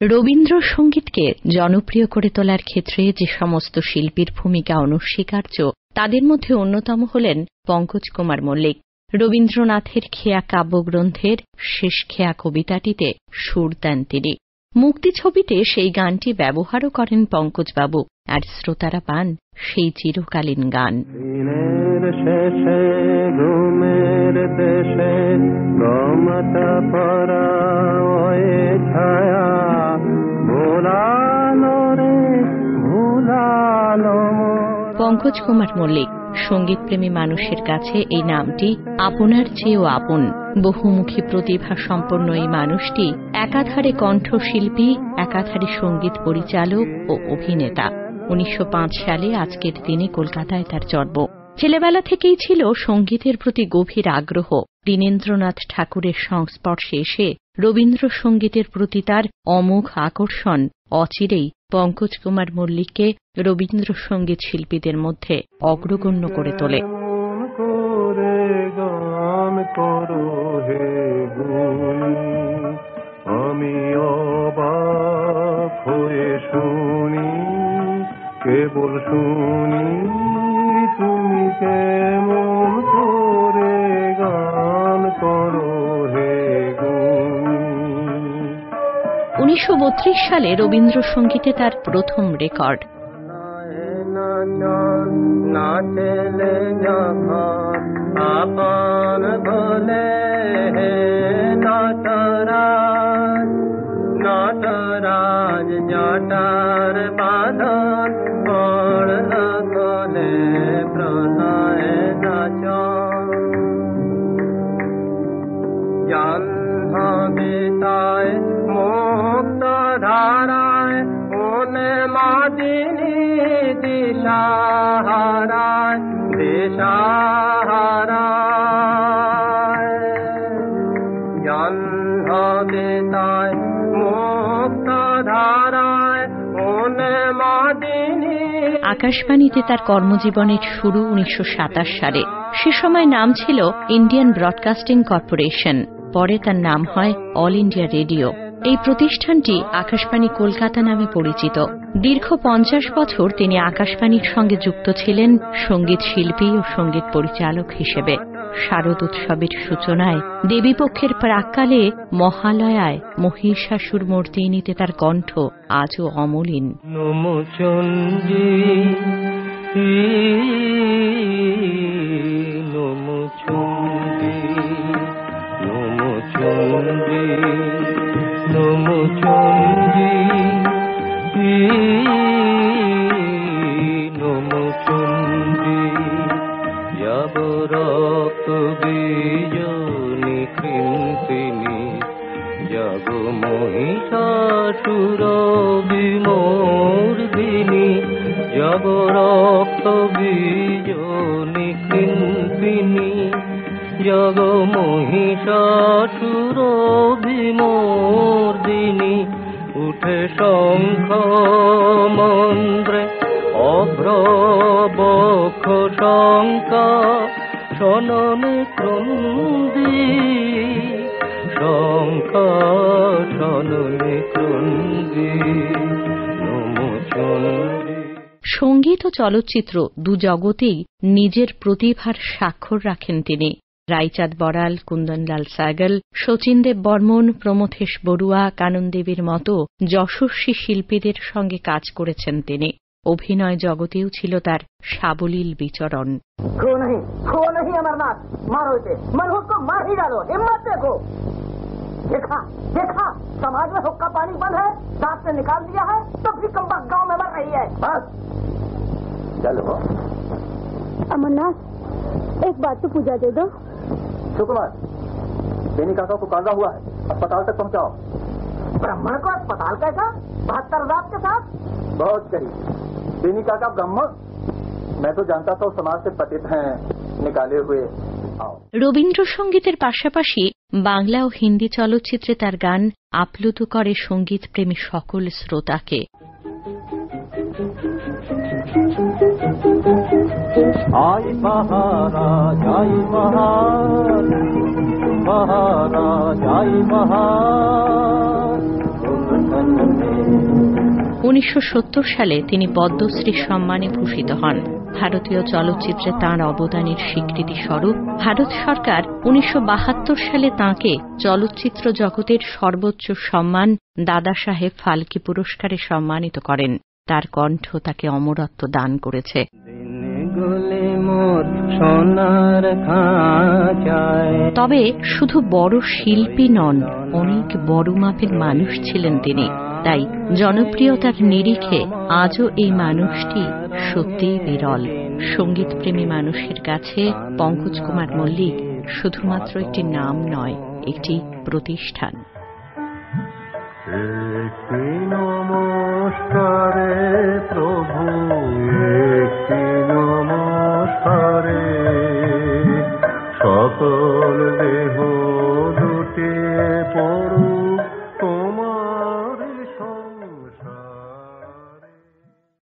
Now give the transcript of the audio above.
রবীন্দ্রসঙ্গীতকে জনপ্রিয় করে তোলার ক্ষেত্রে যে সমস্ত শিল্পীর ভূমিকা অনস্বীকার্য তাদের মধ্যে অন্যতম হলেন পঙ্কজ কুমার মল্লিক। রবীন্দ্রনাথের খেয়া কাব্যগ্রন্থের শেষ খেয়া কবিতাটিতে সুর দেন তিনি। মুক্তি ছবিতে সেই গানটি ব্যবহারও করেন পঙ্কজবাবু, আর শ্রোতারা পান সেই চিরকালীন গান। পঙ্কজ কুমার মল্লিক সঙ্গীতপ্রেমী মানুষের কাছে এই নামটি আপনার চেয়েও আপন। বহুমুখী প্রতিভা সম্পন্ন এই মানুষটি একাধারে কণ্ঠশিল্পী, একাধারে সঙ্গীত পরিচালক ও অভিনেতা। 1905 সালে আজকের দিনে কলকাতায় তার জন্ম। ছেলেবেলা থেকেই ছিল সঙ্গীতের প্রতি গভীর আগ্রহ। দীনেন্দ্রনাথ ঠাকুরের সংস্পর্শে এসে রবীন্দ্রসঙ্গীতের প্রতি তার অমোঘ আকর্ষণ অচিরেই পঙ্কজ কুমার মল্লিককে রবীন্দ্রসঙ্গীত শিল্পীদের মধ্যে অগ্রগণ্য করে তোলে। আমি অবাক হয়ে শুনি, কেবল শুনি তুমি কেমন করে গান করো হে গুণী। 1932 সালে রবীন্দ্রসঙ্গীতে তার প্রথম রেকর্ড। আপন বলে নটরাজ, নটরাজ জটার বাঁধন পড় কোলে প্রণয় নাচন। জাহ্নবীতায় মুক্ত ধারায় উন্মাদিনী দিশাহারায়, দিশাহারায়। জাহ্নবীতায় মুক্ত ধারায় উন্মাদিনী। আকাশবাণীতে তার কর্মজীবনের শুরু 1927 সালে। সে সময় নাম ছিল ইন্ডিয়ান ব্রডকাস্টিং কর্পোরেশন, পরে তার নাম হয় অল ইন্ডিয়া রেডিও। এই প্রতিষ্ঠানটি আকাশবাণী কলকাতা নামে পরিচিত। দীর্ঘ 50 বছর তিনি আকাশবাণীর সঙ্গে যুক্ত ছিলেন সঙ্গীত শিল্পী ও সঙ্গীত পরিচালক হিসেবে। শারদ উৎসবের সূচনায়, দেবীপক্ষের প্রাক্কালে মহালয়ায় মহিষাসুর মর্দিনীতে তার কণ্ঠ আজও অমলিন। নমচণ্ডী নমচণ্ডী নমচণ্ডী নমচণ্ডী নমচণ্ডী। যাব রক্ত বীজনি কৃন্তিনি, যাব মহিষাসুর বিমর্দিনী, যাব রক্ত বীজনি কৃন্তিনি, যাব মহিষাসুর বিমর্দিনী। উঠে শঙ্খ মন্দ্রে অভ্রবক্ষ শঙ্কা, শননে ক্রন্দী শঙ্কা, শননে ক্রন্দী নমচণ্ডী। সঙ্গীত ও চলচ্চিত্র দু জগতেই নিজের প্রতিভার স্বাক্ষর রাখেন তিনি। রায়চাঁদ বড়াল, কুন্দনলাল সাগল, শচীনদেব বর্মন, প্রমথেশ বড়ুয়া, কাননদেবীর মতো যশস্বী শিল্পীদের সঙ্গে কাজ করেছেন তিনি। অভিনয় জগতেও ছিল তার সাবলীল বিচরণ। देखा देखा, समाज में हुक्का पानी बंद है, दांत से निकाल दिया है, तो भी कमबख्त गांव में मर रही है। बस चलो। अमरनाथ, एक बात तो पूजा दे दो। सुकुमार, बेनी काका को कांदा हुआ है, अस्पताल तक पहुंचाओ। ब्राह्मण को अस्पताल कैसा? 72 रात के साथ? बहुत करीब। बेनी काका ब्राह्मण? मैं तो जानता था समाज से पतित हैं, निकाले हुए। রবীন্দ্রসঙ্গীতের পাশাপাশি বাংলা ও হিন্দি চলচ্চিত্রে তার গান আপ্লুত করে সঙ্গীত প্রেমী সকল শ্রোতাকে। আই মহারাজ, আই মহারাজ, আই মহারাজ, 1970 সালে তিনি পদ্মশ্রী সম্মানে ভূষিত হন। ভারতীয় চলচ্চিত্রে তাঁর অবদানের স্বীকৃতি স্বরূপ ভারত সরকার 1972 সালে তাঁকে চলচ্চিত্র জগতের সর্বোচ্চ সম্মান দাদা সাহেব ফালকে পুরস্কারে সম্মানিত করেন। তার কণ্ঠ তাকে অমরত্ব দান করেছে। তবে শুধু বড় শিল্পী নন, অনেক বড় মাপের মানুষ ছিলেন তিনি। তাই জনপ্রিয়তার নিরিখে আজও এই মানুষটি সত্যিই বিরল। সঙ্গীতপ্রেমী মানুষের কাছে পঙ্কজ কুমার মল্লিক শুধুমাত্র একটি নাম নয়, একটি প্রতিষ্ঠান। নমস্কারে